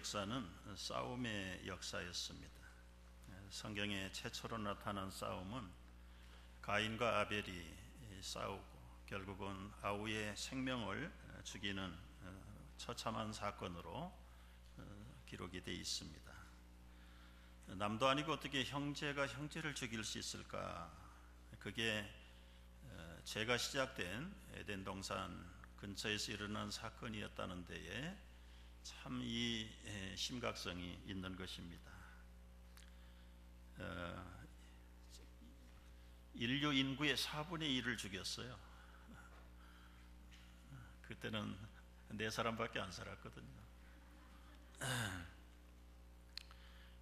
역사는 싸움의 역사였습니다. 성경에 최초로 나타난 싸움은 가인과 아벨이 싸우고 결국은 아우의 생명을 죽이는 처참한 사건으로 기록이 되어 있습니다. 남도 아니고 어떻게 형제가 형제를 죽일 수 있을까? 그게 죄가 시작된 에덴 동산 근처에서 일어난 사건이었다는 데에 참 이 심각성이 있는 것입니다. 인류 인구의 4분의 1을 죽였어요. 그때는 4사람밖에 안 살았거든요.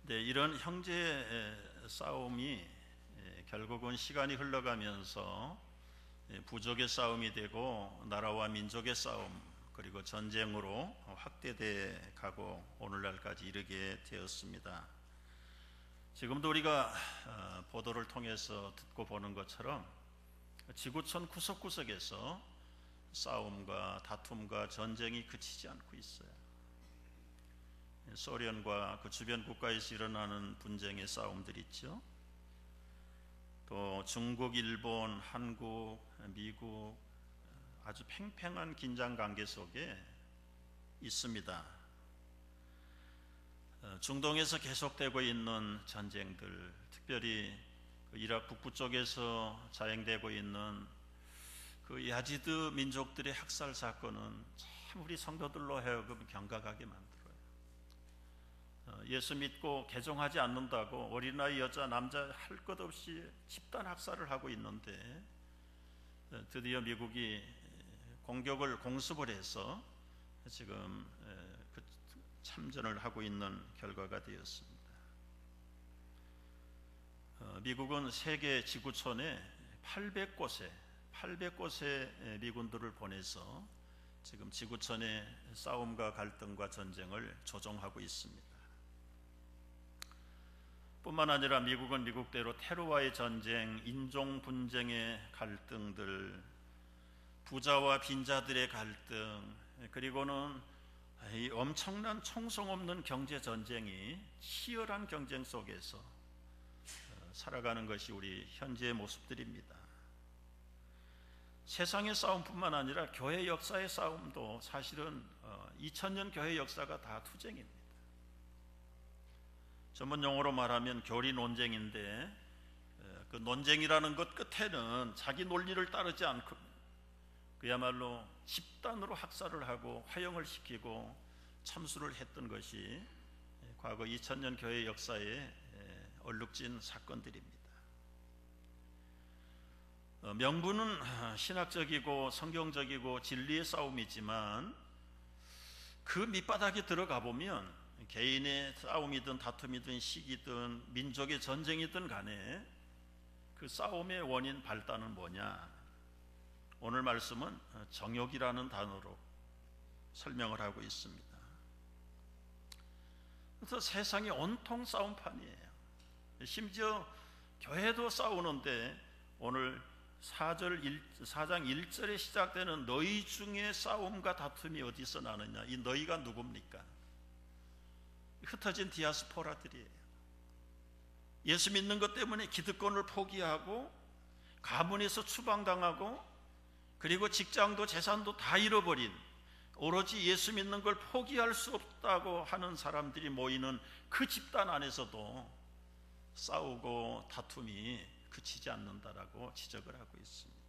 네, 이런 형제 싸움이 결국은 시간이 흘러가면서 부족의 싸움이 되고 나라와 민족의 싸움, 그리고 전쟁으로 확대돼 가고 오늘날까지 이르게 되었습니다. 지금도 우리가 보도를 통해서 듣고 보는 것처럼 지구촌 구석구석에서 싸움과 다툼과 전쟁이 그치지 않고 있어요. 소련과 그 주변 국가에서 일어나는 분쟁의 싸움들 있죠. 또 중국, 일본, 한국, 미국 아주 팽팽한 긴장 관계 속에 있습니다. 중동에서 계속되고 있는 전쟁들, 특별히 이라크 북부 쪽에서 자행되고 있는 그 야지드 민족들의 학살 사건은 참 우리 성도들로 하여금 경각하게 만들어요. 예수 믿고 개종하지 않는다고 어린아이, 여자, 남자 할 것 없이 집단 학살을 하고 있는데 드디어 미국이 공습을 해서 지금 참전을 하고 있는 결과가 되었습니다. 미국은 세계 지구촌에 800곳의 미군들을 보내서 지금 지구촌의 싸움과 갈등과 전쟁을 조종하고 있습니다. 뿐만 아니라 미국은 미국대로 테러와의 전쟁, 인종 분쟁의 갈등들, 부자와 빈자들의 갈등, 그리고는 이 엄청난 총성 없는 경제 전쟁이 치열한 경쟁 속에서 살아가는 것이 우리 현재의 모습들입니다. 세상의 싸움뿐만 아니라 교회 역사의 싸움도 사실은 2000년 교회 역사가 다 투쟁입니다. 전문 용어로 말하면 교리 논쟁인데 그 논쟁이라는 것 끝에는 자기 논리를 따르지 않고 그야말로 집단으로 학살을 하고 화형을 시키고 참수를 했던 것이 과거 2000년 교회 역사에 얼룩진 사건들입니다. 명분은 신학적이고 성경적이고 진리의 싸움이지만 그 밑바닥에 들어가 보면 개인의 싸움이든 다툼이든 시기든 민족의 전쟁이든 간에 그 싸움의 원인 발단은 뭐냐? 오늘 말씀은 정욕이라는 단어로 설명을 하고 있습니다. 그래서 세상이 온통 싸움판이에요. 심지어 교회도 싸우는데 오늘 4장 1절에 시작되는 너희 중에 싸움과 다툼이 어디서 나느냐? 이 너희가 누굽니까? 흩어진 디아스포라들이에요. 예수 믿는 것 때문에 기득권을 포기하고 가문에서 추방당하고 그리고 직장도 재산도 다 잃어버린 오로지 예수 믿는 걸 포기할 수 없다고 하는 사람들이 모이는 그 집단 안에서도 싸우고 다툼이 그치지 않는다라고 지적을 하고 있습니다.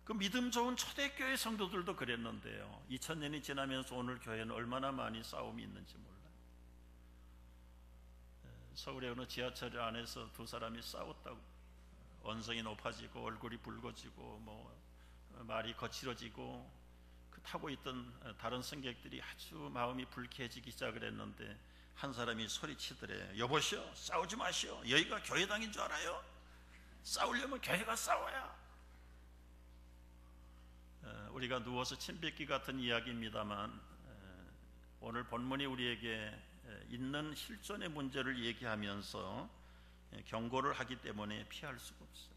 그 믿음 좋은 초대교회 성도들도 그랬는데요. 2000년이 지나면서 오늘 교회는 얼마나 많이 싸움이 있는지 몰라요. 서울의 어느 지하철 안에서 두 사람이 싸웠다고 언성이 높아지고 얼굴이 붉어지고 말이 거칠어지고 그 타고 있던 다른 승객들이 아주 마음이 불쾌해지기 시작을 했는데 한 사람이 소리치더래. 여보시오, 싸우지 마시오. 여기가 교회당인 줄 알아요? 싸우려면 교회가 싸워야. 우리가 누워서 침 뱉기 같은 이야기입니다만 오늘 본문이 우리에게 있는 실존의 문제를 얘기하면서 경고를 하기 때문에 피할 수가 없어요.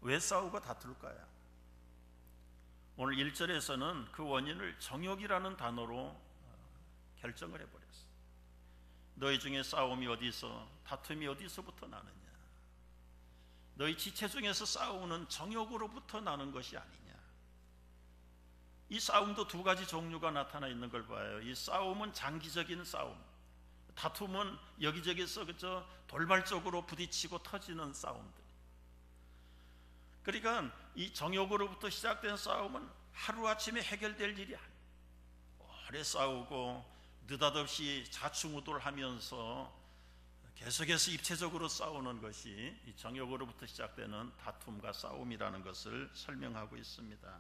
왜 싸우고 다툴까요? 오늘 1절에서는 그 원인을 정욕이라는 단어로 결정을 해버렸어. 너희 중에 싸움이 어디서, 다툼이 어디서부터 나느냐? 너희 지체 중에서 싸우는 정욕으로부터 나는 것이 아니냐? 이 싸움도 두 가지 종류가 나타나 있는 걸 봐요. 이 싸움은 장기적인 싸움, 다툼은 여기저기서 그저 돌발적으로 부딪히고 터지는 싸움들. 그러니까 이 정욕으로부터 시작된 싸움은 하루아침에 해결될 일이 아니에요. 오래 싸우고 느닷없이 자충우돌하면서 계속해서 입체적으로 싸우는 것이 이 정욕으로부터 시작되는 다툼과 싸움이라는 것을 설명하고 있습니다.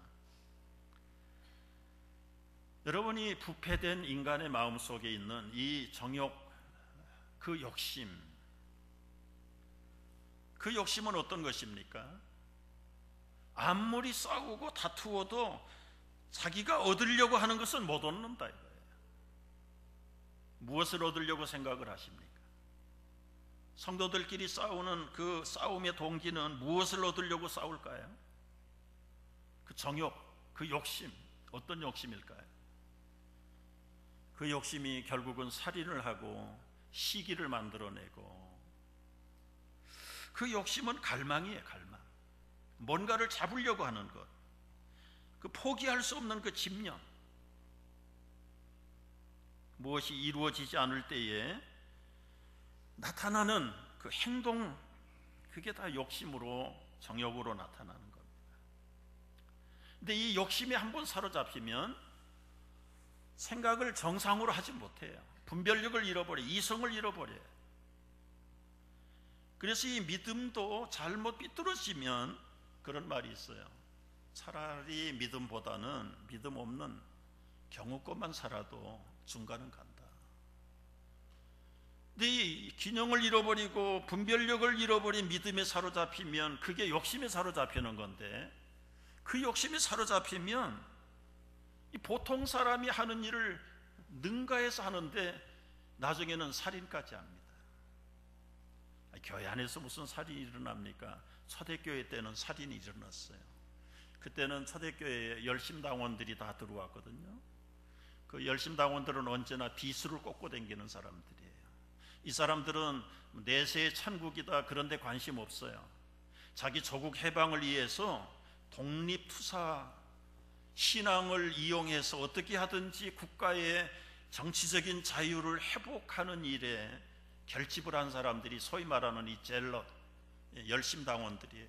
여러분이 부패된 인간의 마음 속에 있는 이 정욕, 그 욕심, 그 욕심은 어떤 것입니까? 아무리 싸우고 다투어도 자기가 얻으려고 하는 것은 못 얻는다 이거예요. 무엇을 얻으려고 생각을 하십니까? 성도들끼리 싸우는 그 싸움의 동기는 무엇을 얻으려고 싸울까요? 그 정욕, 그 욕심, 어떤 욕심일까요? 그 욕심이 결국은 살인을 하고 시기를 만들어내고, 그 욕심은 갈망이에요. 갈망. 뭔가를 잡으려고 하는 것, 그 포기할 수 없는 그 집념. 무엇이 이루어지지 않을 때에 나타나는 그 행동, 그게 다 욕심으로, 정욕으로 나타나는 겁니다. 근데 이 욕심에 한번 사로잡히면 생각을 정상으로 하지 못해요. 분별력을 잃어버려요. 이성을 잃어버려요. 그래서 이 믿음도 잘못 삐뚤어지면 그런 말이 있어요. 차라리 믿음보다는 믿음 없는 경우껏만 살아도 중간은 간다. 근데 이 균형을 잃어버리고 분별력을 잃어버린 믿음에 사로잡히면 그게 욕심에 사로잡히는 건데, 그 욕심에 사로잡히면 이 보통 사람이 하는 일을 능가해서 하는데 나중에는 살인까지 합니다. 교회 안에서 무슨 살인이 일어납니까? 초대교회 때는 살인이 일어났어요. 그때는 초대교회에 열심당원들이 다 들어왔거든요. 그 열심당원들은 언제나 비수를 꽂고 다니는 사람들이에요. 이 사람들은 내세의 천국이다 그런 데 관심 없어요. 자기 조국 해방을 위해서 독립투사 신앙을 이용해서 어떻게 하든지 국가의 정치적인 자유를 회복하는 일에 결집을 한 사람들이 소위 말하는 이 젤럿, 열심당원들이에요.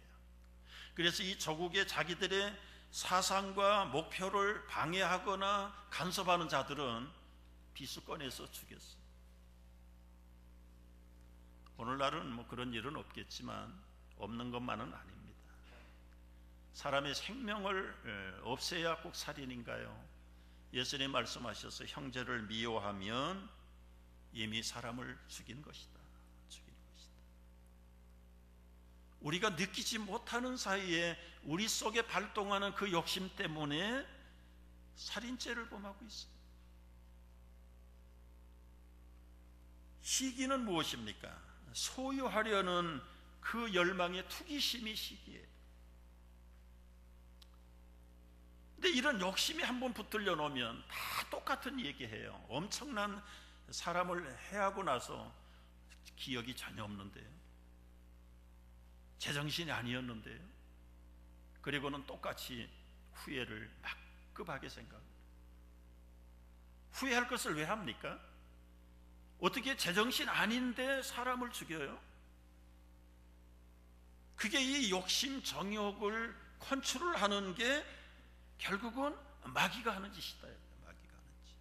그래서 이 조국의 자기들의 사상과 목표를 방해하거나 간섭하는 자들은 비수 꺼내서 죽였어요. 오늘날은 뭐 그런 일은 없겠지만 없는 것만은 아닙니다. 사람의 생명을 없애야 꼭 살인인가요? 예수님 말씀하셔서 형제를 미워하면 이미 사람을 죽인 것이다. 죽인 것이다. 우리가 느끼지 못하는 사이에 우리 속에 발동하는 그 욕심 때문에 살인죄를 범하고 있어요. 시기는 무엇입니까? 소유하려는 그 열망의 투기심이 시기예요. 근데 이런 욕심이 한번 붙들려 놓으면 다 똑같은 얘기해요. 엄청난 사람을 해하고 나서 기억이 전혀 없는데요. 제정신이 아니었는데요. 그리고는 똑같이 후회를 막급하게 생각합니다. 후회할 것을 왜 합니까? 어떻게 제정신 아닌데 사람을 죽여요? 그게 이 욕심, 정욕을 컨트롤하는 게 결국은 마귀가 하는 짓이다. 마귀가 하는 짓.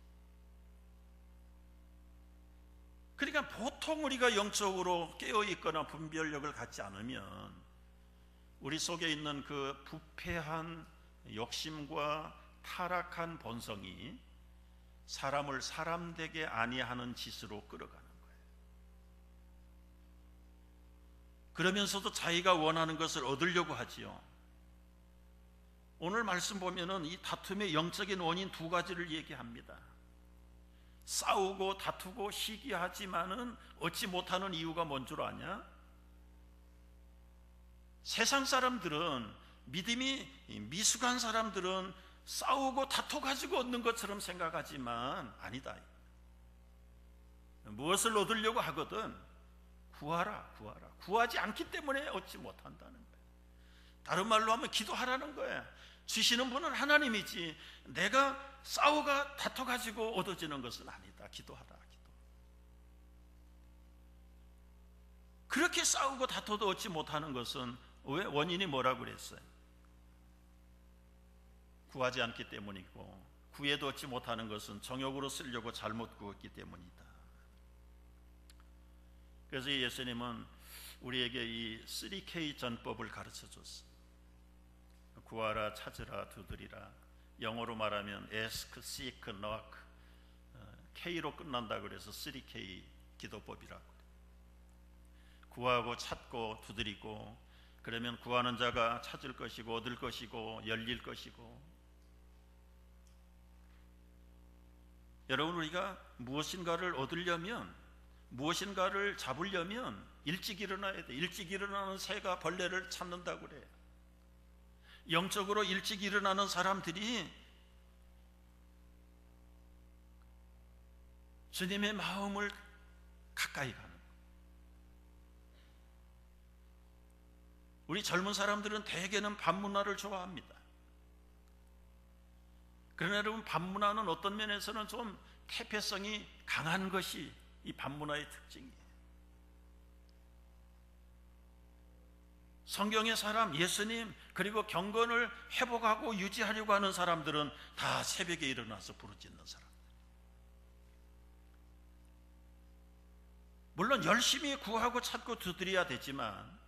그러니까 보통 우리가 영적으로 깨어있거나 분별력을 갖지 않으면 우리 속에 있는 그 부패한 욕심과 타락한 본성이 사람을 사람되게 아니하는 짓으로 끌어가는 거예요. 그러면서도 자기가 원하는 것을 얻으려고 하지요. 오늘 말씀 보면은 이 다툼의 영적인 원인 두 가지를 얘기합니다. 싸우고 다투고 시기하지만은 얻지 못하는 이유가 뭔 줄 아냐? 세상 사람들은, 믿음이 미숙한 사람들은 싸우고 다퉈 가지고 얻는 것처럼 생각하지만 아니다. 무엇을 얻으려고 하거든 구하라. 구하지 않기 때문에 얻지 못한다는 거예요. 다른 말로 하면 기도하라는 거예요. 주시는 분은 하나님이지 내가 싸우가 다퉈 가지고 얻어지는 것은 아니다. 기도하라. 그렇게 싸우고 다퉈도 얻지 못하는 것은 왜? 원인이 뭐라고 그랬어요? 구하지 않기 때문이고, 구해도 얻지 못하는 것은 정욕으로 쓰려고 잘못 구했기 때문이다. 그래서 예수님은 우리에게 이 3K 전법을 가르쳐 줬어요. 구하라, 찾으라, 두드리라. 영어로 말하면 ask, seek, knock. K로 끝난다 그래서 3K 기도법이라고. 구하고 찾고 두드리고, 그러면 구하는 자가 찾을 것이고 얻을 것이고 열릴 것이고. 여러분, 우리가 무엇인가를 얻으려면, 무엇인가를 잡으려면 일찍 일어나야 돼. 일찍 일어나는 새가 벌레를 찾는다고 그래요. 영적으로 일찍 일어나는 사람들이 주님의 마음을 가까이 가는. 우리 젊은 사람들은 대개는 밤문화를 좋아합니다. 그러나 여러분, 밤문화는 어떤 면에서는 좀 퇴폐성이 강한 것이 이 밤문화의 특징이에요. 성경의 사람, 예수님, 그리고 경건을 회복하고 유지하려고 하는 사람들은 다 새벽에 일어나서 부르짖는 사람. 물론 열심히 구하고 찾고 두드려야 되지만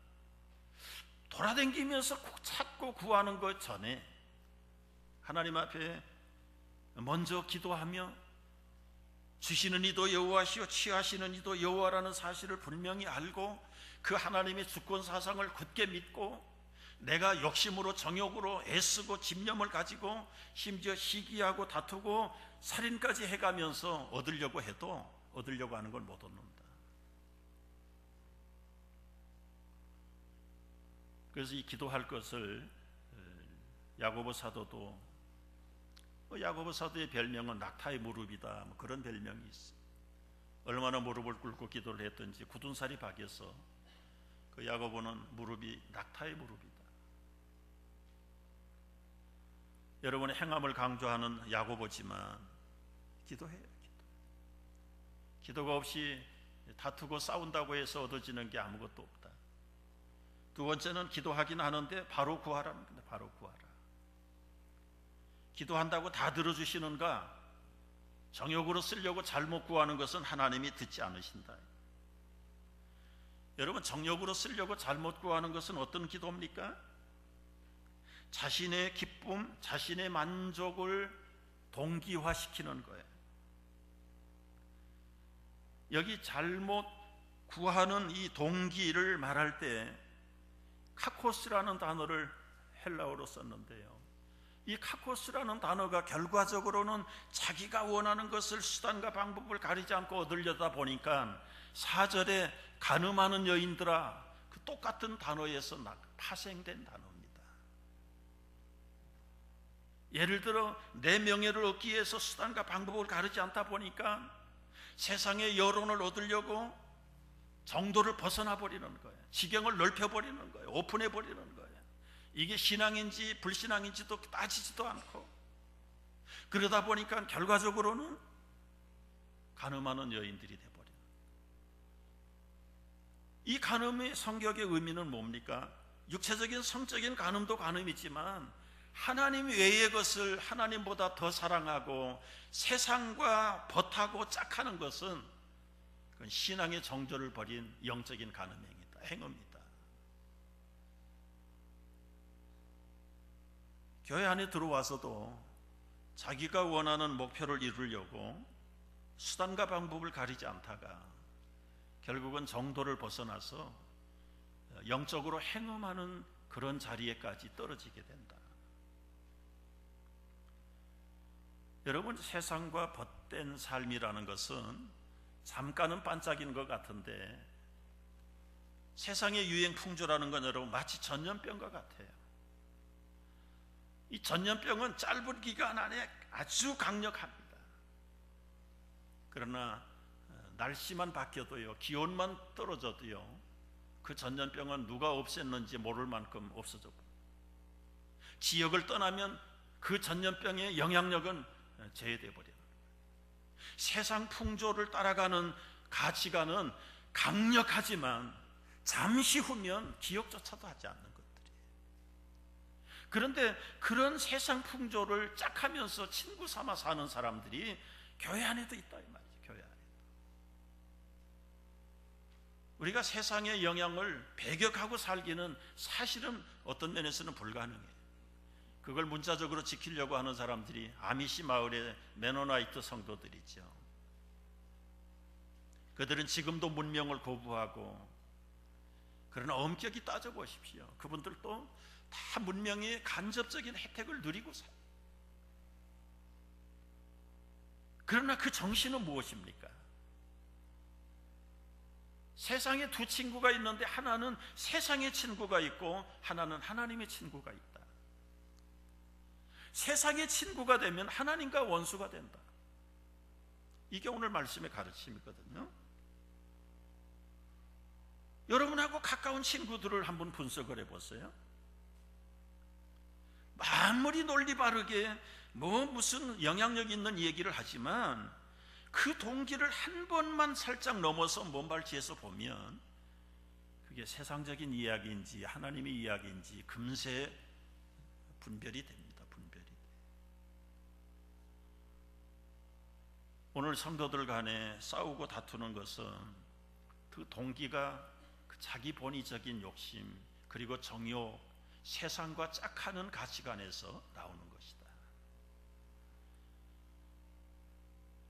돌아다니면서 찾고 구하는 것 전에 하나님 앞에 먼저 기도하며 주시는 이도 여호와시오 취하시는 이도 여호와라는 사실을 분명히 알고 그 하나님의 주권 사상을 굳게 믿고 내가 욕심으로 정욕으로 애쓰고 집념을 가지고 심지어 시기하고 다투고 살인까지 해가면서 얻으려고 해도 얻으려고 하는 걸 못 얻는다. 그래서 이 기도할 것을 야고보 사도도, 야고보 사도의 별명은 낙타의 무릎이다, 뭐 그런 별명이 있어요. 얼마나 무릎을 꿇고 기도를 했든지 굳은 살이 박여서 그 야고보는 무릎이 낙타의 무릎이다. 여러분의 행함을 강조하는 야고보지만 기도해요. 기도가 없이 다투고 싸운다고 해서 얻어지는 게 아무것도 없다. 두 번째는 기도하긴 하는데 바로 구하라는 건데, 바로 구하라. 기도한다고 다 들어주시는가? 정욕으로 쓰려고 잘못 구하는 것은 하나님이 듣지 않으신다. 여러분, 정욕으로 쓰려고 잘못 구하는 것은 어떤 기도입니까? 자신의 기쁨, 자신의 만족을 동기화시키는 거예요. 여기 잘못 구하는 이 동기를 말할 때 카코스라는 단어를 헬라어로 썼는데요, 이 카코스라는 단어가 결과적으로는 자기가 원하는 것을 수단과 방법을 가리지 않고 얻으려다 보니까 4절에 간음하는 여인들아, 그 똑같은 단어에서 파생된 단어입니다. 예를 들어 내 명예를 얻기 위해서 수단과 방법을 가리지 않다 보니까 세상의 여론을 얻으려고 정도를 벗어나 버리는 거예요. 지경을 넓혀 버리는 거예요. 오픈해 버리는 거예요. 이게 신앙인지 불신앙인지도 따지지도 않고, 그러다 보니까 결과적으로는 간음하는 여인들이 돼버려요. 이 간음의 성격의 의미는 뭡니까? 육체적인 성적인 간음도 간음이지만 하나님 외의 것을 하나님보다 더 사랑하고 세상과 벗하고 짝하는 것은 그건 신앙의 정조를 버린 영적인 간음행위다, 행위입니다. 교회 안에 들어와서도 자기가 원하는 목표를 이루려고 수단과 방법을 가리지 않다가 결국은 정도를 벗어나서 영적으로 행음하는 그런 자리에까지 떨어지게 된다. 여러분, 세상과 벗된 삶이라는 것은 잠깐은 반짝이는 것 같은데 세상의 유행 풍조라는 건 여러분 마치 전염병과 같아요. 이 전염병은 짧은 기간 안에 아주 강력합니다. 그러나 날씨만 바뀌어도요, 기온만 떨어져도요, 그 전염병은 누가 없앴는지 모를 만큼 없어져 버려요. 지역을 떠나면 그 전염병의 영향력은 제외돼 버려요. 세상 풍조를 따라가는 가치관은 강력하지만 잠시 후면 기억조차도 하지 않는 것들이에요. 그런데 그런 세상 풍조를 짝하면서 친구 삼아 사는 사람들이 교회 안에도 있다 이 말이에요. 교회 안에도. 우리가 세상의 영향을 배격하고 살기는 사실은 어떤 면에서는 불가능해요. 그걸 문자적으로 지키려고 하는 사람들이 아미시 마을의 메노나이트 성도들이죠. 그들은 지금도 문명을 거부하고, 그러나 엄격히 따져보십시오. 그분들도 다 문명의 간접적인 혜택을 누리고 살아요. 그러나 그 정신은 무엇입니까? 세상에 두 친구가 있는데 하나는 세상의 친구가 있고 하나는 하나님의 친구가 있다. 세상의 친구가 되면 하나님과 원수가 된다. 이게 오늘 말씀의 가르침이거든요. 여러분하고 가까운 친구들을 한번 분석을 해보세요. 아무리 논리 바르게 무슨 영향력 있는 얘기를 하지만 그 동기를 한 번만 살짝 넘어서 먼발치해서 보면 그게 세상적인 이야기인지 하나님의 이야기인지 금세 분별이 됩니다. 오늘 성도들 간에 싸우고 다투는 것은 그 동기가 그 자기 본의적인 욕심, 그리고 정욕, 세상과 짝하는 가치관에서 나오는 것이다.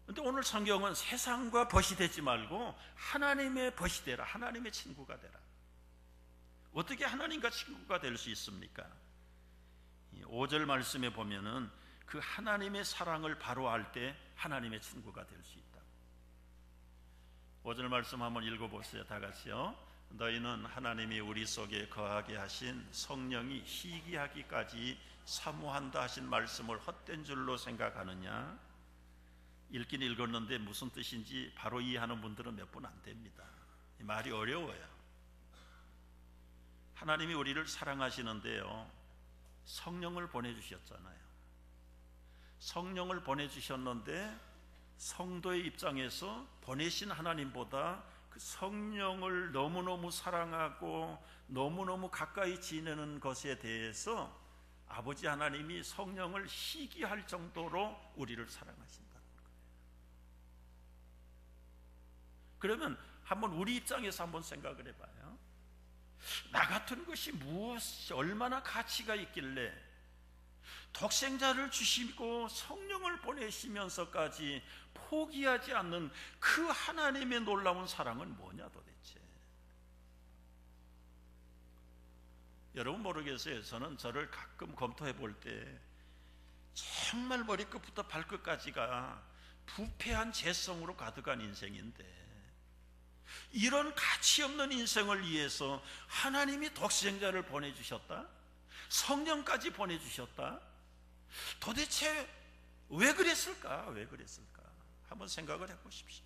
그런데 오늘 성경은 세상과 벗이 되지 말고 하나님의 벗이 되라, 하나님의 친구가 되라. 어떻게 하나님과 친구가 될 수 있습니까? 5절 말씀에 보면은 그 하나님의 사랑을 바로 알 때 하나님의 친구가 될 수 있다. 5절 말씀 한번 읽어보세요. 다 같이요. 너희는 하나님이 우리 속에 거하게 하신 성령이 희귀하기까지 사모한다 하신 말씀을 헛된 줄로 생각하느냐? 읽긴 읽었는데 무슨 뜻인지 바로 이해하는 분들은 몇 분 안 됩니다. 이 말이 어려워요. 하나님이 우리를 사랑하시는데요, 성령을 보내주셨잖아요. 성령을 보내주셨는데 성도의 입장에서 보내신 하나님보다 그 성령을 너무너무 사랑하고 너무너무 가까이 지내는 것에 대해서 아버지 하나님이 성령을 희귀할 정도로 우리를 사랑하신다는 거예요. 그러면 한번 우리 입장에서 한번 생각을 해봐요. 나 같은 것이 무엇이 얼마나 가치가 있길래 독생자를 주시고 성령을 보내시면서까지 포기하지 않는 그 하나님의 놀라운 사랑은 뭐냐 도대체. 여러분 모르겠어요. 저는 저를 가끔 검토해 볼 때 정말 머리끝부터 발끝까지가 부패한 죄성으로 가득한 인생인데, 이런 가치 없는 인생을 위해서 하나님이 독생자를 보내주셨다? 성령까지 보내주셨다? 도대체 왜 그랬을까? 왜 그랬을까? 한번 생각을 해보십시오.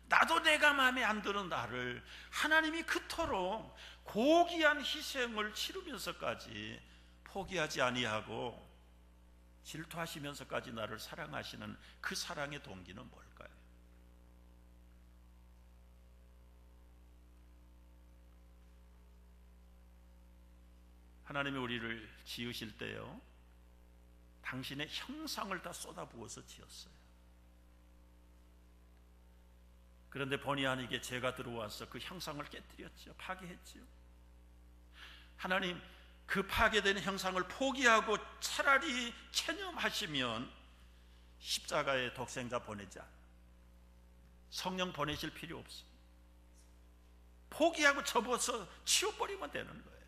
나도 내가 마음에 안 드는 나를 하나님이 그토록 고귀한 희생을 치르면서까지 포기하지 아니하고 질투하시면서까지 나를 사랑하시는 그 사랑의 동기는 뭘까요? 하나님이 우리를 지으실 때요, 당신의 형상을 다 쏟아부어서 지었어요. 그런데 본의 아니게 죄가 들어와서 그 형상을 깨뜨렸죠. 파괴했죠. 하나님 그 파괴된 형상을 포기하고 차라리 체념하시면 십자가에 독생자 보내자, 성령 보내실 필요 없어요. 포기하고 접어서 치워버리면 되는 거예요.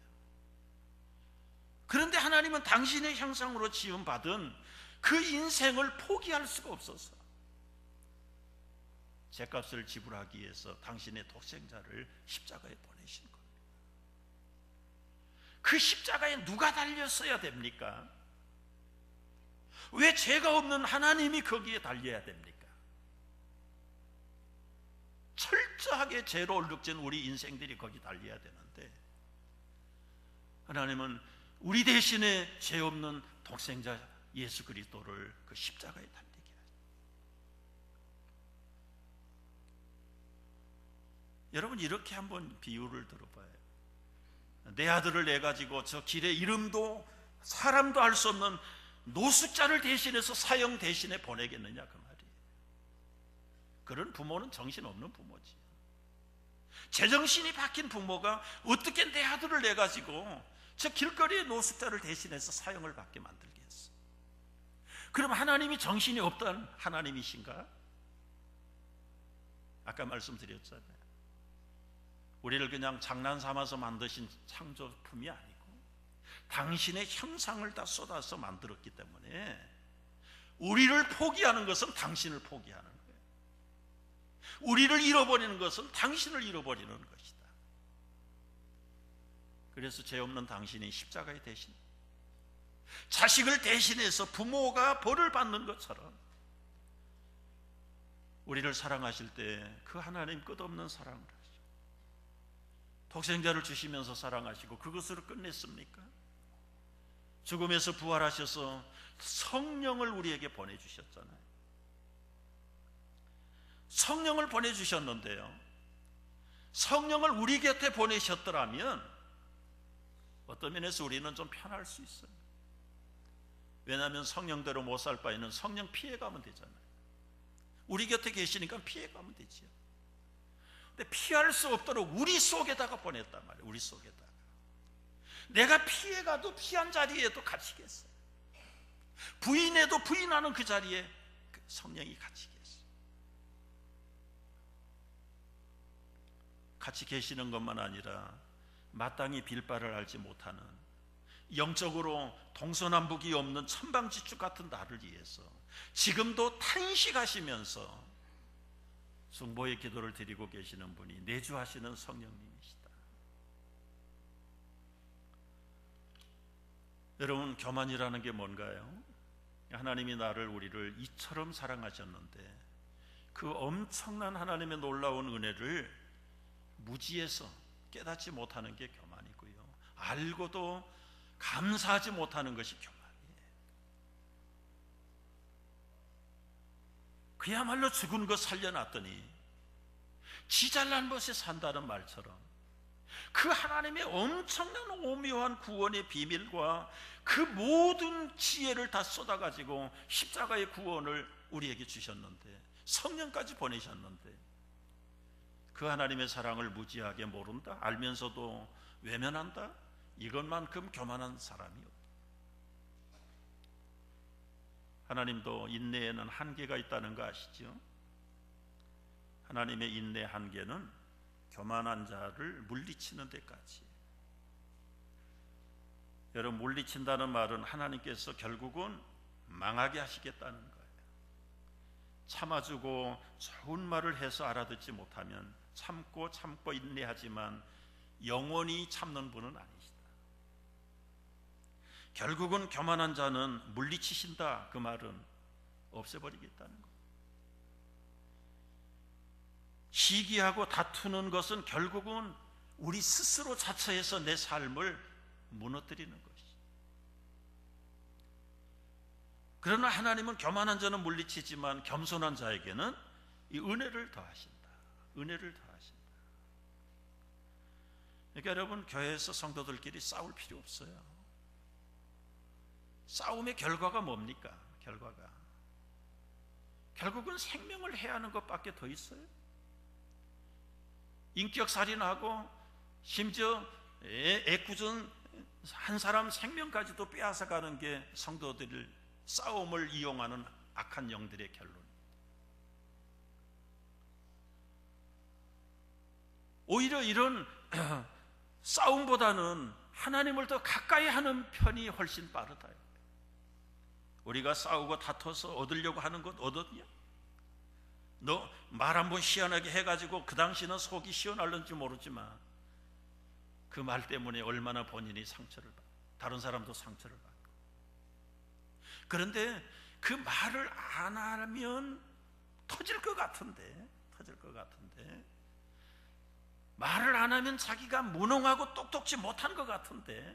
그런데 하나님은 당신의 형상으로 지음받은 그 인생을 포기할 수가 없어서 죄값을 지불하기 위해서 당신의 독생자를 십자가에 보내신 겁니다. 그 십자가에 누가 달렸어야 됩니까? 왜 죄가 없는 하나님이 거기에 달려야 됩니까? 철저하게 죄로 얼룩진 우리 인생들이 거기 달려야 되는데, 하나님은 우리 대신에 죄 없는 독생자 예수 그리스도를 그 십자가에 달리게 하죠. 여러분, 이렇게 한번 비유를 들어봐요. 내 아들을 내 가지고 저 길에 이름도 사람도 알 수 없는 노숙자를 대신해서 사형 대신에 보내겠느냐, 그 말이에요. 그런 부모는 정신없는 부모지. 제정신이 박힌 부모가 어떻게 내 아들을 내 가지고 저 길거리에 노숙자를 대신해서 사형을 받게 만들겠어? 그럼 하나님이 정신이 없던 하나님이신가? 아까 말씀드렸잖아요. 우리를 그냥 장난삼아서 만드신 창조품이 아니고 당신의 형상을 다 쏟아서 만들었기 때문에 우리를 포기하는 것은 당신을 포기하는 거예요. 우리를 잃어버리는 것은 당신을 잃어버리는 것이다. 그래서 죄 없는 당신이 십자가에 대신, 자식을 대신해서 부모가 벌을 받는 것처럼 우리를 사랑하실 때 그 하나님 끝없는 사랑을 하시고 독생자를 주시면서 사랑하시고 그것으로 끝냈습니까? 죽음에서 부활하셔서 성령을 우리에게 보내주셨잖아요. 성령을 보내주셨는데요, 성령을 우리 곁에 보내셨더라면 어떤 면에서 우리는 좀 편할 수 있어요. 왜냐하면 성령대로 못 살 바에는 성령 피해가면 되잖아요. 우리 곁에 계시니까 피해가면 되지요. 근데 피할 수 없도록 우리 속에다가 보냈단 말이에요. 우리 속에다가. 내가 피해가도 피한 자리에도 갇히겠어요. 부인해도 부인하는 그 자리에 성령이 갇히겠어요. 같이 계시는 것만 아니라 마땅히 빌바를 알지 못하는, 영적으로 동서남북이 없는 천방지축 같은 나를 위해서 지금도 탄식하시면서 중보의 기도를 드리고 계시는 분이 내주하시는 성령님이시다. 여러분, 교만이라는 게 뭔가요? 하나님이 우리를 이처럼 사랑하셨는데 그 엄청난 하나님의 놀라운 은혜를 무지해서 깨닫지 못하는 게 교만이고요, 알고도 감사하지 못하는 것이 교만이에요. 그야말로 죽은 것 살려놨더니 지 잘난 것에 산다는 말처럼 그 하나님의 엄청난 오묘한 구원의 비밀과 그 모든 지혜를 다 쏟아가지고 십자가의 구원을 우리에게 주셨는데, 성령까지 보내셨는데 그 하나님의 사랑을 무지하게 모른다, 알면서도 외면한다? 이것만큼 교만한 사람이 없다. 하나님도 인내에는 한계가 있다는 거 아시죠? 하나님의 인내 한계는 교만한 자를 물리치는 데까지. 여러분, 물리친다는 말은 하나님께서 결국은 망하게 하시겠다는 거예요. 참아주고 좋은 말을 해서 알아듣지 못하면 참고 인내하지만 영원히 참는 분은 아니시다. 결국은 교만한 자는 물리치신다, 그 말은 없애버리겠다는 거예요. 시기하고 다투는 것은 결국은 우리 스스로 자처해서 내 삶을 무너뜨리는 것이죠. 그러나 하나님은 교만한 자는 물리치지만 겸손한 자에게는 이 은혜를 더하신다. 은혜를 더하신다. 그러니까 여러분, 교회에서 성도들끼리 싸울 필요 없어요. 싸움의 결과가 뭡니까? 결국은 생명을 해하는 것밖에 더 있어요. 인격살인하고 심지어 애꿎은 한 사람 생명까지도 빼앗아가는 게 성도들을 싸움을 이용하는 악한 영들의 결론입니다. 오히려 이런 싸움보다는 하나님을 더 가까이 하는 편이 훨씬 빠르다. 우리가 싸우고 다퉈서 얻으려고 하는 것 얻었냐? 너 말 한번 시원하게 해가지고 그 당시는 속이 시원할는지 모르지만 그 말 때문에 얼마나 본인이 상처를 받고 다른 사람도 상처를 받고. 그런데 그 말을 안 하면 터질 것 같은데 말을 안 하면 자기가 무능하고 똑똑지 못한 것 같은데,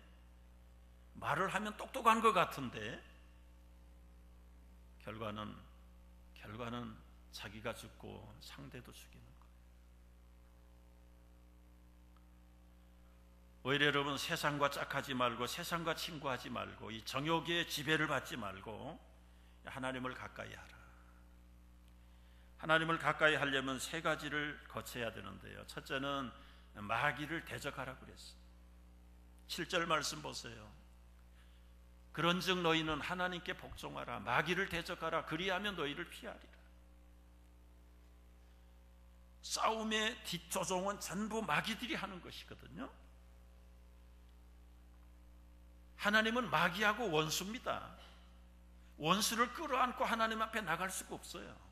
말을 하면 똑똑한 것 같은데 결과는 자기가 죽고 상대도 죽이는 거예요. 오히려 여러분, 세상과 짝하지 말고 세상과 친구하지 말고 이 정욕의 지배를 받지 말고 하나님을 가까이 하라. 하나님을 가까이 하려면 세 가지를 거쳐야 되는데요. 첫째는 마귀를 대적하라고 그랬어요. 7절 말씀 보세요. 그런즉 너희는 하나님께 복종하라. 마귀를 대적하라. 그리하면 너희를 피하리라. 싸움의 뒷조종은 전부 마귀들이 하는 것이거든요. 하나님은 마귀하고 원수입니다. 원수를 끌어안고 하나님 앞에 나갈 수가 없어요.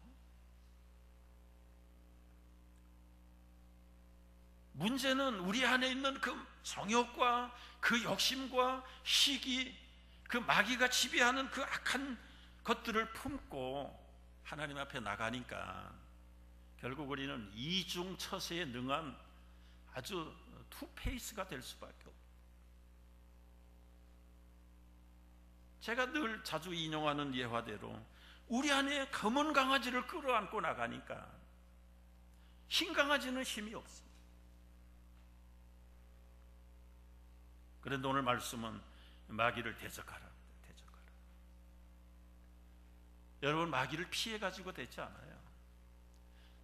문제는 우리 안에 있는 그 정욕과 그 욕심과 시기, 그 마귀가 지배하는 그 악한 것들을 품고 하나님 앞에 나가니까 결국 우리는 이중처세에 능한 아주 투페이스가 될 수밖에 없어요. 제가 늘 자주 인용하는 예화대로 우리 안에 검은 강아지를 끌어안고 나가니까 흰 강아지는 힘이 없습니다. 그런데 오늘 말씀은 마귀를 대적하라. 여러분, 마귀를 피해가지고 되지 않아요.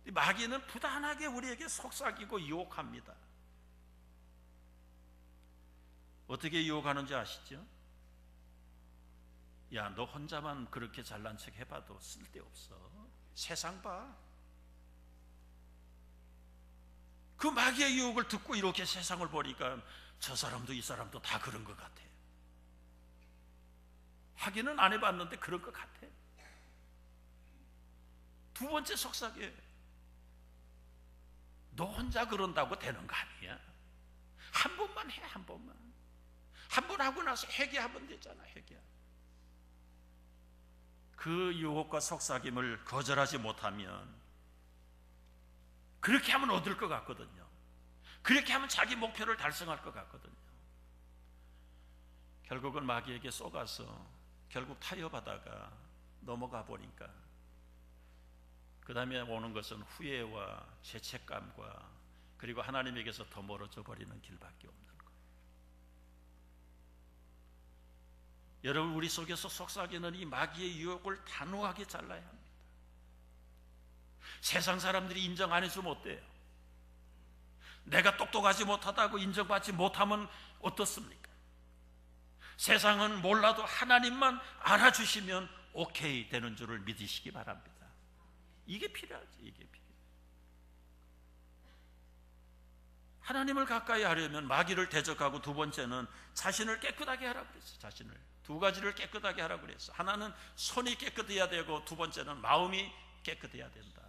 마귀는 부단하게 우리에게 속삭이고 유혹합니다. 어떻게 유혹하는지 아시죠? 야, 너 혼자만 그렇게 잘난 척 해봐도 쓸데없어. 세상 봐. 그 마귀의 유혹을 듣고 이렇게 세상을 보니까 저 사람도 이 사람도 다 그런 것 같아. 하기는 안 해봤는데 그런 것 같아. 두 번째 속삭여. 너 혼자 그런다고 되는 거 아니야. 한 번만 해, 한 번만. 한 번 하고 나서 회개하면 되잖아, 회개. 그 유혹과 속삭임을 거절하지 못하면 그렇게 하면 얻을 것 같거든요. 그렇게 하면 자기 목표를 달성할 것 같거든요. 결국은 마귀에게 속아서 결국 타협하다가 넘어가 보니까 그 다음에 오는 것은 후회와 죄책감과 그리고 하나님에게서 더 멀어져 버리는 길밖에 없는 거예요. 여러분, 우리 속에서 속삭이는 이 마귀의 유혹을 단호하게 잘라야 합니다. 세상 사람들이 인정 안 해주면 어때요? 내가 똑똑하지 못하다고 인정받지 못하면 어떻습니까? 세상은 몰라도 하나님만 알아주시면 오케이 되는 줄을 믿으시기 바랍니다. 이게 필요하지, 이게 필요해. 하나님을 가까이 하려면 마귀를 대적하고 두 번째는 자신을 깨끗하게 하라고 그랬어요. 자신을. 두 가지를 깨끗하게 하라고 그랬어요. 하나는 손이 깨끗해야 되고 두 번째는 마음이 깨끗해야 된다.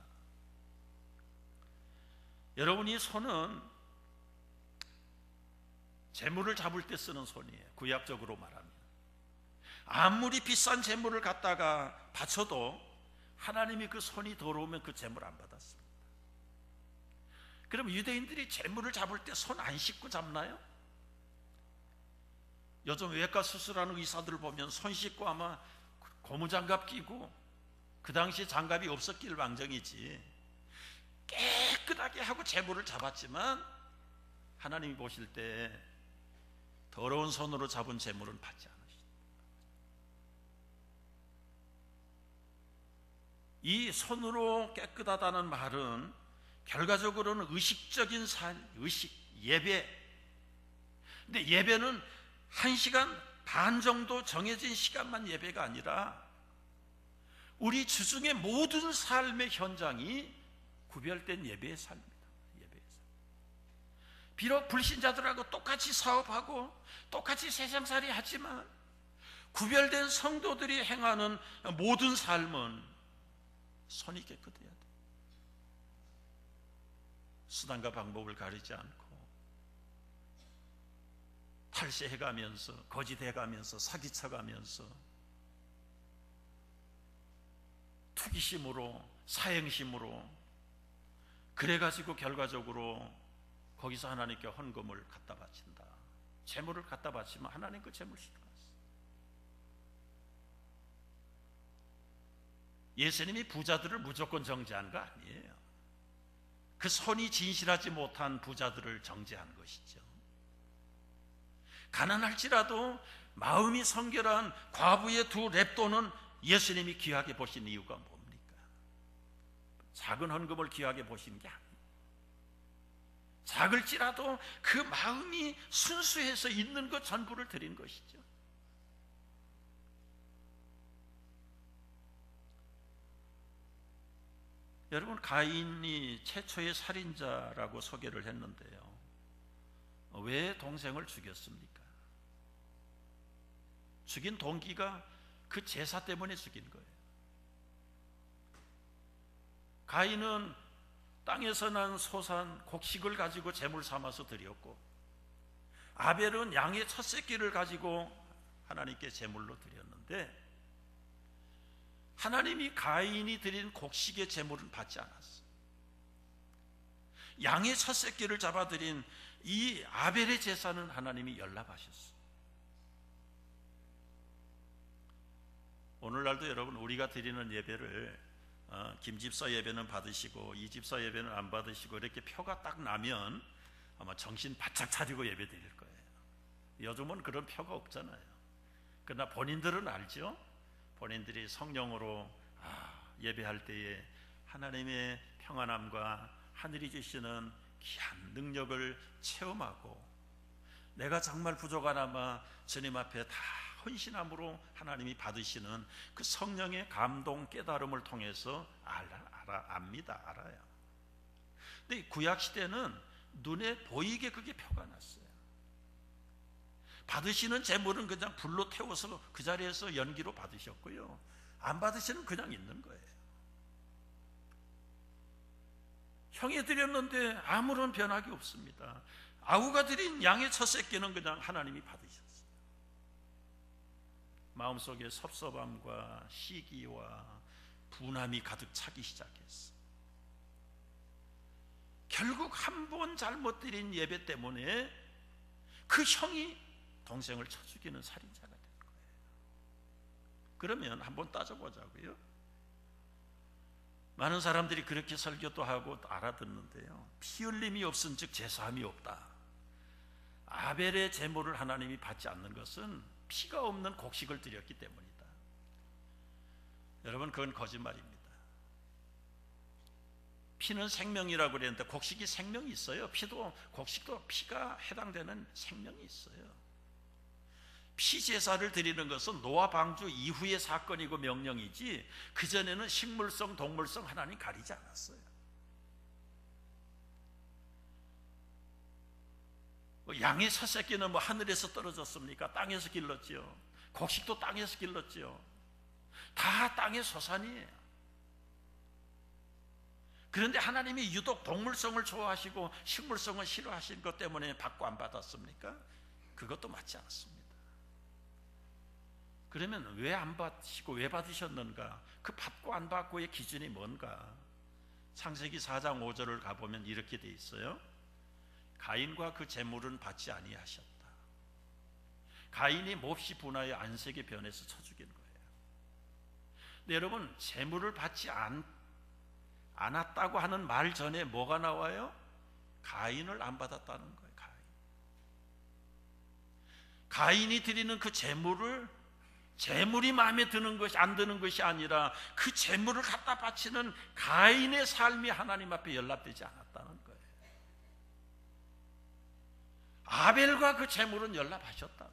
여러분이 손은 재물을 잡을 때 쓰는 손이에요. 구약적으로 말하면 아무리 비싼 재물을 갖다가 바쳐도 하나님이 그 손이 더러우면 그 재물 안 받았습니다. 그럼 유대인들이 재물을 잡을 때 손 안 씻고 잡나요? 요즘 외과 수술하는 의사들을 보면 손 씻고 아마 고무장갑 끼고, 그 당시에 장갑이 없었길 망정이지 깨끗하게 하고 재물을 잡았지만 하나님이 보실 때 더러운 손으로 잡은 재물은 받지 않으시다. 이 손으로 깨끗하다는 말은 결과적으로는 의식적인 삶, 의식, 예배. 근데 예배는 1시간 반 정도 정해진 시간만 예배가 아니라 우리 주중의 모든 삶의 현장이 구별된 예배의 삶입니다. 예배의 삶. 비록 불신자들하고 똑같이 사업하고 똑같이 세상살이 하지만 구별된 성도들이 행하는 모든 삶은 손이 깨끗해야 돼. 수단과 방법을 가리지 않고 탈세해가면서, 거짓해가면서, 사기쳐가면서, 투기심으로, 사행심으로, 그래가지고 결과적으로 거기서 하나님께 헌금을 갖다 바친다. 재물을 갖다 바치면 하나님 그 재물 싫어하세요. 예수님이 부자들을 무조건 정죄한 거 아니에요. 그 손이 진실하지 못한 부자들을 정죄한 것이죠. 가난할지라도 마음이 성결한 과부의 두 렙돈은 예수님이 귀하게 보신 이유가 뭡니까? 작은 헌금을 귀하게 보신 게 아니에요. 작을지라도 그 마음이 순수해서 있는 것 전부를 드린 것이죠. 여러분, 가인이 최초의 살인자라고 소개를 했는데요, 왜 동생을 죽였습니까? 죽인 동기가 그 제사 때문에 죽인 거예요. 가인은 땅에서 난 소산 곡식을 가지고 제물 삼아서 드렸고, 아벨은 양의 첫 새끼를 가지고 하나님께 제물로 드렸는데, 하나님이 가인이 드린 곡식의 제물은 받지 않았어요. 양의 첫 새끼를 잡아드린 이 아벨의 제사는 하나님이 연락하셨어요. 오늘날도 여러분, 우리가 드리는 예배를 김집사 예배는 받으시고 이 집사 예배는 안 받으시고 이렇게 표가 딱 나면 아마 정신 바짝 차리고 예배 드릴 거예요. 요즘은 그런 표가 없잖아요. 그러나 본인들은 알죠. 본인들이 성령으로 예배할 때에 하나님의 평안함과 하늘이 주시는 귀한 능력을 체험하고, 내가 정말 부족하나마 주님 앞에 다 헌신함으로 하나님이 받으시는 그 성령의 감동, 깨달음을 통해서 알아요. 근데 구약 시대는 눈에 보이게 그게 표가 났어요. 받으시는 제물은 그냥 불로 태워서 그 자리에서 연기로 받으셨고요, 안 받으시는 그냥 있는 거예요. 형이 드렸는데 아무런 변화가 없습니다. 아우가 드린 양의 첫 새끼는 그냥 하나님이 받으셨어요. 마음속에 섭섭함과 시기와 분함이 가득 차기 시작했어요. 결국 한 번 잘못 드린 예배 때문에 그 형이 동생을 쳐 죽이는 살인자가 된 거예요. 그러면 한번 따져보자고요. 많은 사람들이 그렇게 설교도 하고 알아듣는데요, 피 흘림이 없은 즉 제사함이 없다. 아벨의 제물을 하나님이 받지 않는 것은 피가 없는 곡식을 드렸기 때문이다. 여러분, 그건 거짓말입니다. 피는 생명이라고 그랬는데 곡식이 생명이 있어요. 곡식도 피가 해당되는 생명이 있어요. 피 제사를 드리는 것은 노아 방주 이후의 사건이고 명령이지, 그전에는 식물성, 동물성 하나님 가리지 않았어요. 양의 첫 새끼는 하늘에서 떨어졌습니까? 땅에서 길렀지요. 곡식도 땅에서 길렀지요. 다 땅의 소산이에요. 그런데 하나님이 유독 동물성을 좋아하시고 식물성을 싫어하신 것 때문에 받고 안 받았습니까? 그것도 맞지 않습니다. 그러면 왜 안 받으시고 왜 받으셨는가? 그 받고 안 받고의 기준이 뭔가? 창세기 4장 5절을 가보면 이렇게 돼 있어요. 가인과 그 재물은 받지 아니하셨다. 가인이 몹시 분하여 안색에 변해서 쳐 죽인 거예요. 근데 여러분, 재물을 받지 않았다고 하는 말 전에 뭐가 나와요? 가인을 안 받았다는 거예요. 가인이 드리는 그 재물이 마음에 드는 것이 안 드는 것이 아니라 그 재물을 갖다 바치는 가인의 삶이 하나님 앞에 연락되지 않았다는 거예요. 아벨과 그 재물은 연락하셨다.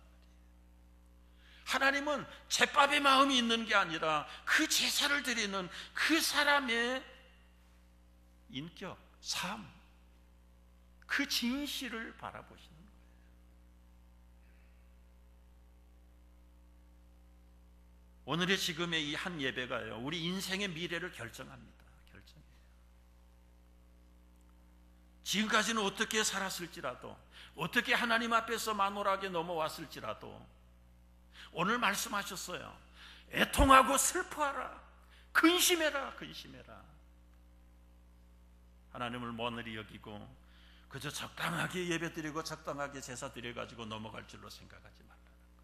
하나님은 제밥의 마음이 있는 게 아니라 그 제사를 드리는 그 사람의 인격, 삶, 그 진실을 바라보시는 거예요. 오늘의 지금의 이 한 예배가요, 우리 인생의 미래를 결정합니다. 지금까지는 어떻게 살았을지라도, 어떻게 하나님 앞에서 만홀하게 넘어왔을지라도 오늘 말씀하셨어요. 애통하고 슬퍼하라. 근심해라. 근심해라. 하나님을 머늘이 여기고 그저 적당하게 예배드리고 적당하게 제사 드려가지고 넘어갈 줄로 생각하지 말라는 거예요.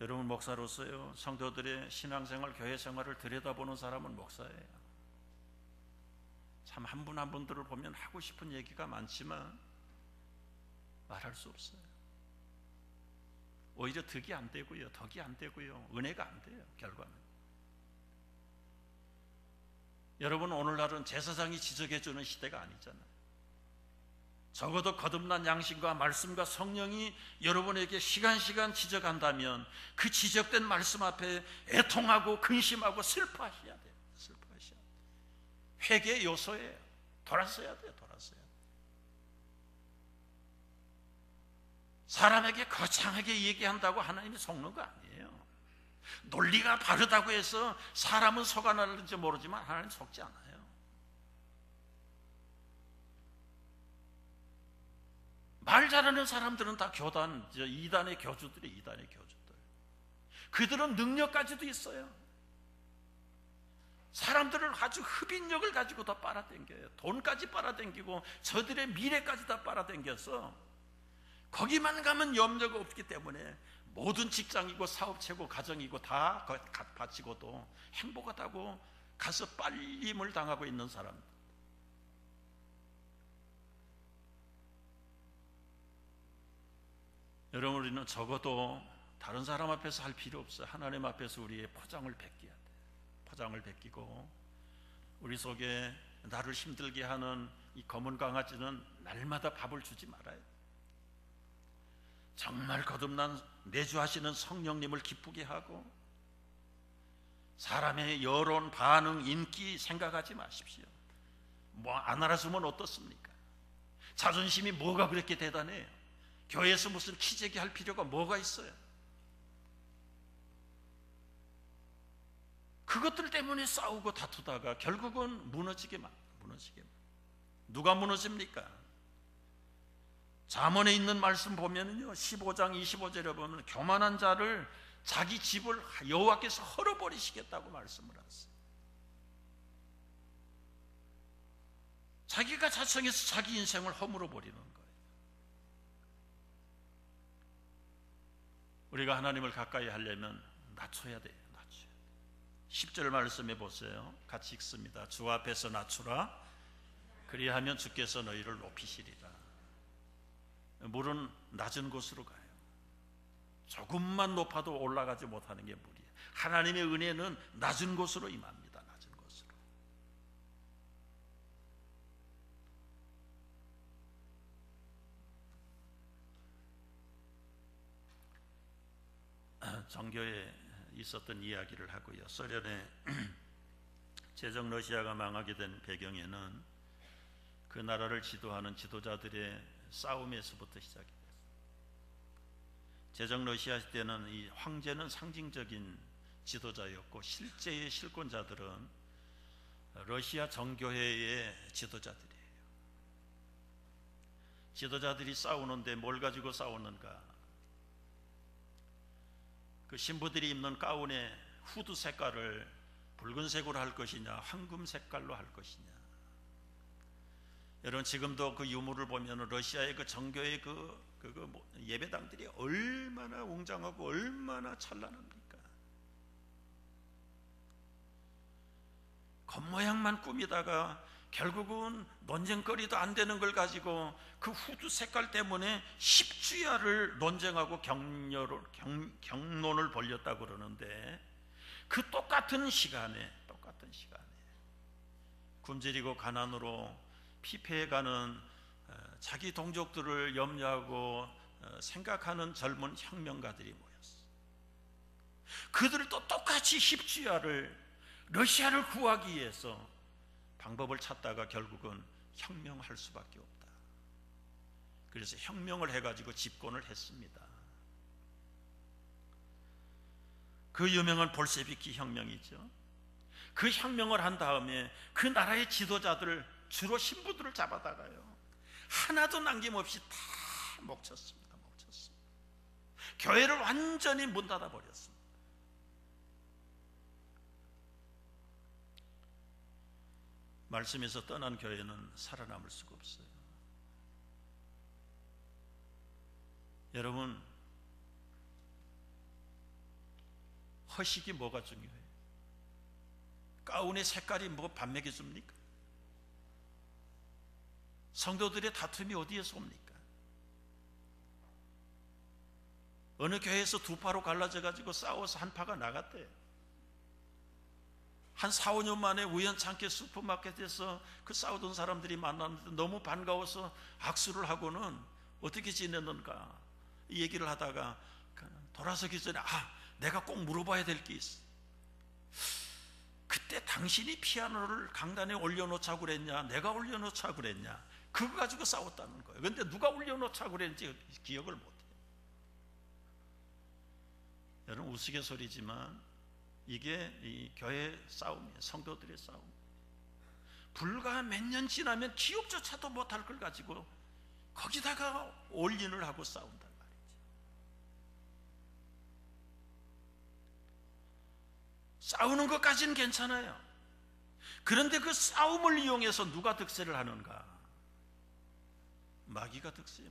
여러분, 목사로서요, 성도들의 신앙생활, 교회생활을 들여다보는 사람은 목사예요. 참 한 분 한 분들을 보면 하고 싶은 얘기가 많지만 말할 수 없어요. 오히려 덕이 안 되고요, 덕이 안 되고요, 은혜가 안 돼요. 결과는 여러분, 오늘날은 제사장이 지적해주는 시대가 아니잖아요. 적어도 거듭난 양심과 말씀과 성령이 여러분에게 시간 지적한다면 그 지적된 말씀 앞에 애통하고 근심하고 슬퍼하셔야 돼요. 슬퍼하셔야 돼요. 회개의 요소예요. 돌아서야 돼요. 돌아서야 돼요. 사람에게 거창하게 얘기한다고 하나님이 속는 거 아니에요. 논리가 바르다고 해서 사람은 속아날는지 모르지만 하나님 속지 않아요. 말 잘하는 사람들은 다 이단의 교주들이 이단의 교주들. 그들은 능력까지도 있어요. 사람들을 아주 흡인력을 가지고 다 빨아당겨요. 돈까지 빨아당기고 저들의 미래까지 다 빨아당겨서 거기만 가면 염려가 없기 때문에 모든 직장이고 사업체고 가정이고 다 바치고도 행복하다고 가서 빨림을 당하고 있는 사람. 여러분, 우리는 적어도 다른 사람 앞에서 할 필요 없어요. 하나님 앞에서 우리의 포장을 베껴야 돼요. 포장을 베끼고 우리 속에 나를 힘들게 하는 이 검은 강아지는 날마다 밥을 주지 말아요. 정말 거듭난 내주하시는 성령님을 기쁘게 하고 사람의 여론, 반응, 인기 생각하지 마십시오. 뭐 안 알아주면 어떻습니까? 자존심이 뭐가 그렇게 대단해요? 교회에서 무슨 키재기 할 필요가 뭐가 있어요? 그것들 때문에 싸우고 다투다가 결국은 무너지게만. 누가 무너집니까? 잠언에 있는 말씀 보면은요, 15장 25절에 보면 교만한 자를 자기 집을 여호와께서 헐어버리시겠다고 말씀을 하세요. 자기가 자청해서 자기 인생을 허물어 버리는 거예요. 우리가 하나님을 가까이 하려면 낮춰야 돼요. 10절 말씀해 보세요. 같이 읽습니다. 주 앞에서 낮추라. 그리하면 주께서 너희를 높이시리라. 물은 낮은 곳으로 가요. 조금만 높아도 올라가지 못하는 게 물이에요. 하나님의 은혜는 낮은 곳으로 임합니다. 낮은 곳으로. 정교에 있었던 이야기를 하고요. 소련의 제정 러시아가 망하게 된 배경에는 그 나라를 지도하는 지도자들의 싸움에서부터 시작이 됐어요. 제정 러시아 시대는 이 황제는 상징적인 지도자였고 실제의 실권자들은 러시아 정교회의 지도자들이에요. 지도자들이 싸우는데 뭘 가지고 싸우는가? 그 신부들이 입는 가운의 후드 색깔을 붉은색으로 할 것이냐, 황금 색깔로 할 것이냐. 여러분, 지금도 그 유물을 보면 러시아의 그 정교의 예배당들이 얼마나 웅장하고 얼마나 찬란합니까? 겉모양만 꾸미다가 결국은 논쟁거리도 안 되는 걸 가지고 그 후드 색깔 때문에 십주야를 논쟁하고 경론을 벌였다고 그러는데, 그 똑같은 시간에 굶주리고 가난으로 피폐해가는 자기 동족들을 염려하고 생각하는 젊은 혁명가들이 모였어요. 그들도 똑같이 십주야를, 러시아를 구하기 위해서 방법을 찾다가 결국은 혁명할 수밖에 없다. 그래서 혁명을 해가지고 집권을 했습니다. 그 유명한 볼셰비키 혁명이죠. 그 혁명을 한 다음에 그 나라의 지도자들, 주로 신부들을 잡아다가요, 하나도 남김없이 다 목쳤습니다. 교회를 완전히 문 닫아 버렸습니다. 말씀에서 떠난 교회는 살아남을 수가 없어요. 여러분, 허식이 뭐가 중요해요? 가운의 색깔이 뭐 반맥이 줍니까? 성도들의 다툼이 어디에서 옵니까? 어느 교회에서 두 파로 갈라져 가지고 싸워서 한 파가 나갔대요. 한 4, 5년 만에 우연찮게 슈퍼마켓에서 그 싸우던 사람들이 만났는데 너무 반가워서 악수를 하고는 어떻게 지냈는가 이 얘기를 하다가 돌아서기 전에 내가 꼭 물어봐야 될 게 있어. 그때 당신이 피아노를 강단에 올려놓자고 그랬냐, 내가 올려놓자고 그랬냐, 그거 가지고 싸웠다는 거예요. 그런데 누가 올려놓자고 그랬는지 기억을 못해요. 여러분, 우스갯소리지만 이게 이 교회 싸움이에요. 성도들의 싸움. 불과 몇 년 지나면 기억조차도 못할 걸 가지고 거기다가 올인을 하고 싸운단 말이죠. 싸우는 것까지는 괜찮아요. 그런데 그 싸움을 이용해서 누가 득세를 하는가? 마귀가 득세해요.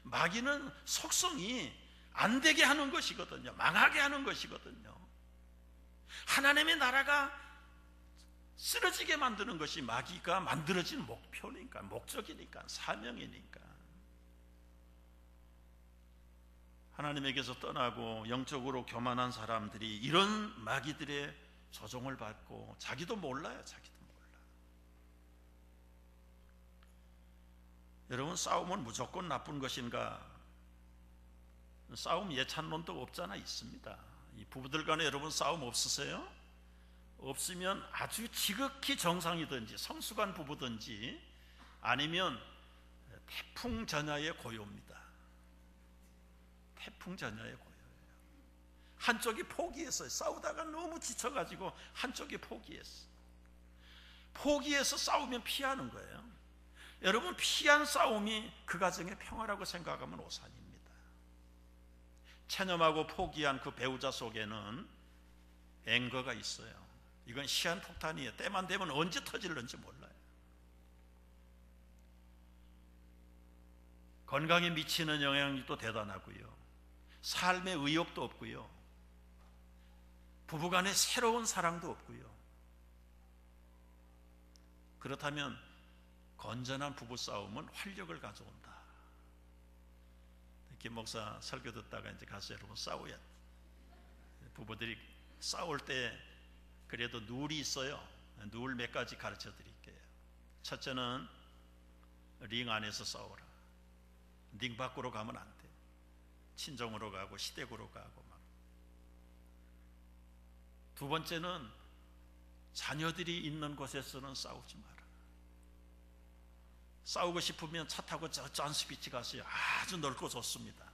마귀는 속성이 안 되게 하는 것이거든요. 망하게 하는 것이거든요. 하나님의 나라가 쓰러지게 만드는 것이 마귀가 만들어진 목표니까, 목적이니까, 사명이니까. 하나님에게서 떠나고 영적으로 교만한 사람들이 이런 마귀들의 조종을 받고 자기도 몰라요. 여러분, 싸움은 무조건 나쁜 것인가? 싸움 예찬론도 없잖아. 있습니다. 이 부부들 간에 여러분 싸움 없으세요? 없으면 아주 지극히 정상이든지 성숙한 부부든지 아니면 태풍전야의 고요입니다. 태풍전야의 고요예요. 한쪽이 포기했어요. 싸우다가 너무 지쳐가지고 한쪽이 포기했어. 포기해서 싸우면 피하는 거예요. 여러분, 피한 싸움이 그 가정의 평화라고 생각하면 오산입니다. 체념하고 포기한 그 배우자 속에는 앵거가 있어요. 이건 시한폭탄이에요. 때만 되면 언제 터질는지 몰라요. 건강에 미치는 영향이 또 대단하고요. 삶의 의욕도 없고요. 부부간의 새로운 사랑도 없고요. 그렇다면 건전한 부부싸움은 활력을 가져온다. 김 목사 설교 듣다가 이제 가서 여러분 싸워야 돼. 부부들이 싸울 때 그래도 룰이 있어요. 룰 몇 가지 가르쳐 드릴게요. 첫째는 링 안에서 싸워라. 링 밖으로 가면 안 돼. 친정으로 가고 시댁으로 가고 막. 두 번째는 자녀들이 있는 곳에서는 싸우지 마라. 싸우고 싶으면 차 타고 저 잔스비치 가세요. 아주 넓고 좋습니다.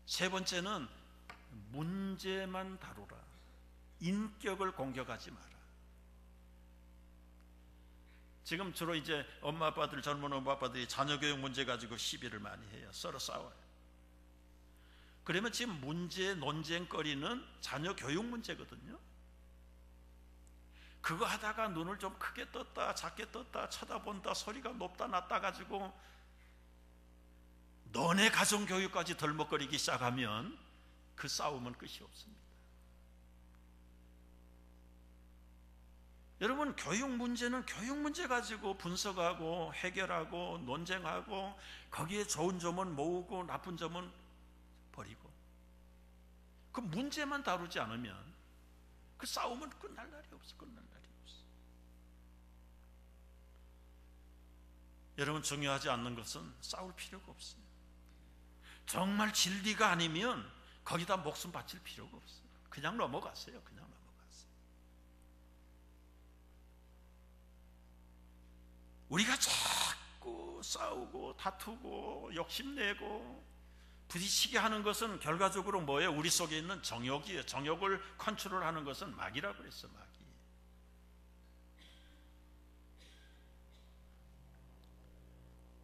세 번째는 문제만 다루라. 인격을 공격하지 마라. 지금 주로 이제 엄마 아빠들, 젊은 엄마 아빠들이 자녀 교육 문제 가지고 시비를 많이 해요. 서로 싸워요. 그러면 지금 문제 논쟁거리는 자녀 교육 문제거든요. 그거 하다가 눈을 좀 크게 떴다 작게 떴다 쳐다본다 소리가 높다 낮다 가지고 너네 가정교육까지 덜먹거리기 시작하면 그 싸움은 끝이 없습니다. 여러분, 교육 문제는 교육 문제 가지고 분석하고 해결하고 논쟁하고 거기에 좋은 점은 모으고 나쁜 점은 버리고 그 문제만 다루지 않으면 그 싸움은 끝날 날이 없어. 여러분, 중요하지 않는 것은 싸울 필요가 없어요. 정말 진리가 아니면 거기다 목숨 바칠 필요가 없어요. 그냥 넘어가세요. 우리가 자꾸 싸우고 다투고 욕심내고 부딪히게 하는 것은 결과적으로 뭐예요? 우리 속에 있는 정욕이에요. 정욕을 컨트롤하는 것은 마귀라고 그랬어. 마귀.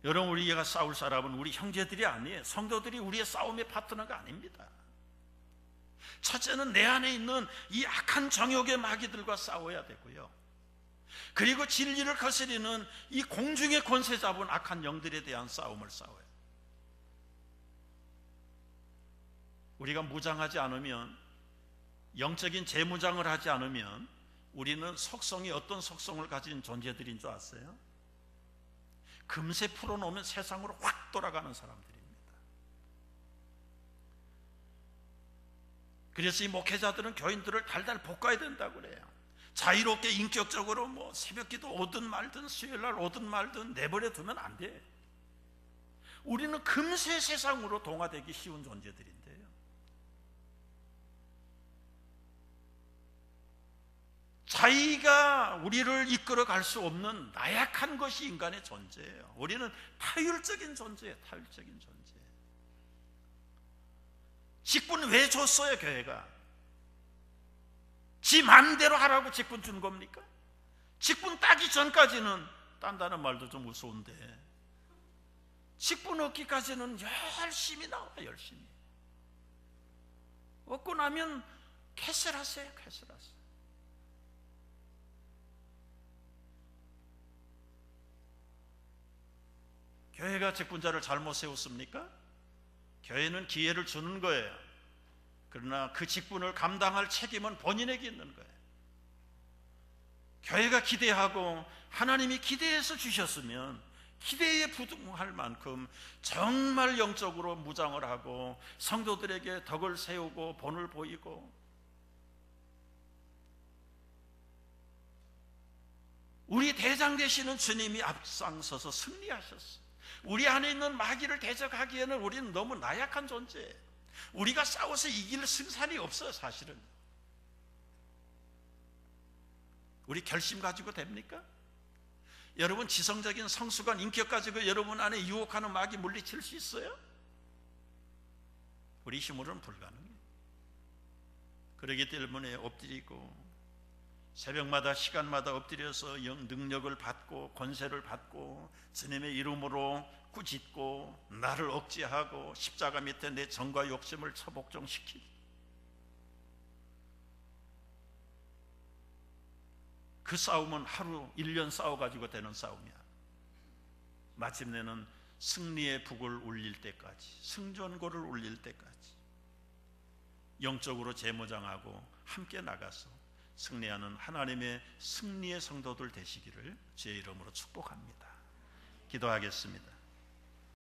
여러분, 우리가 싸울 사람은 우리 형제들이 아니에요. 성도들이 우리의 싸움의 파트너가 아닙니다. 첫째는 내 안에 있는 이 악한 정욕의 마귀들과 싸워야 되고요. 그리고 진리를 거스리는 이 공중의 권세 잡은 악한 영들에 대한 싸움을 싸워요. 우리가 무장하지 않으면, 영적인 재무장을 하지 않으면 우리는 속성이 어떤 속성을 가진 존재들인 줄 아세요? 금세 풀어놓으면 세상으로 확 돌아가는 사람들입니다. 그래서 이 목회자들은 교인들을 달달 볶아야 된다고 그래요. 자유롭게 인격적으로 뭐 새벽기도 오든 말든 수요일날 오든 말든 내버려 두면 안 돼. 우리는 금세 세상으로 동화되기 쉬운 존재들인데요. 자기가 우리를 이끌어 갈 수 없는 나약한 것이 인간의 존재예요. 우리는 타율적인 존재예요. 타율적인 존재. 직분 왜 줬어요? 교회가 지 맘대로 하라고 직분 준 겁니까? 직분 따기 전까지는, 딴다는 말도 좀 무서운데, 직분 얻기까지는 열심히 나와요. 열심히. 얻고 나면 캐슬하세요. 캐슬하세요. 교회가 직분자를 잘못 세웠습니까? 교회는 기회를 주는 거예요. 그러나 그 직분을 감당할 책임은 본인에게 있는 거예요. 교회가 기대하고 하나님이 기대해서 주셨으면 기대에 부응할 만큼 정말 영적으로 무장을 하고 성도들에게 덕을 세우고 본을 보이고, 우리 대장 되시는 주님이 앞장서서 승리하셨어요. 우리 안에 있는 마귀를 대적하기에는 우리는 너무 나약한 존재예요. 우리가 싸워서 이길 승산이 없어요. 사실은 우리 결심 가지고 됩니까? 여러분, 지성적인 성숙한 인격 가지고 여러분 안에 유혹하는 마귀 물리칠 수 있어요? 우리 힘으로는 불가능해요. 그러기 때문에 엎드리고 새벽마다 시간마다 엎드려서 능력을 받고 권세를 받고 주님의 이름으로 꾸짖고 나를 억제하고 십자가 밑에 내 정과 욕심을 처복종시키고, 그 싸움은 하루 1년 싸워가지고 되는 싸움이야. 마침내는 승리의 북을 울릴 때까지, 승전고를 울릴 때까지 영적으로 재무장하고 함께 나가서 승리하는 하나님의 승리의 성도들 되시기를 주의 이름으로 축복합니다. 기도하겠습니다.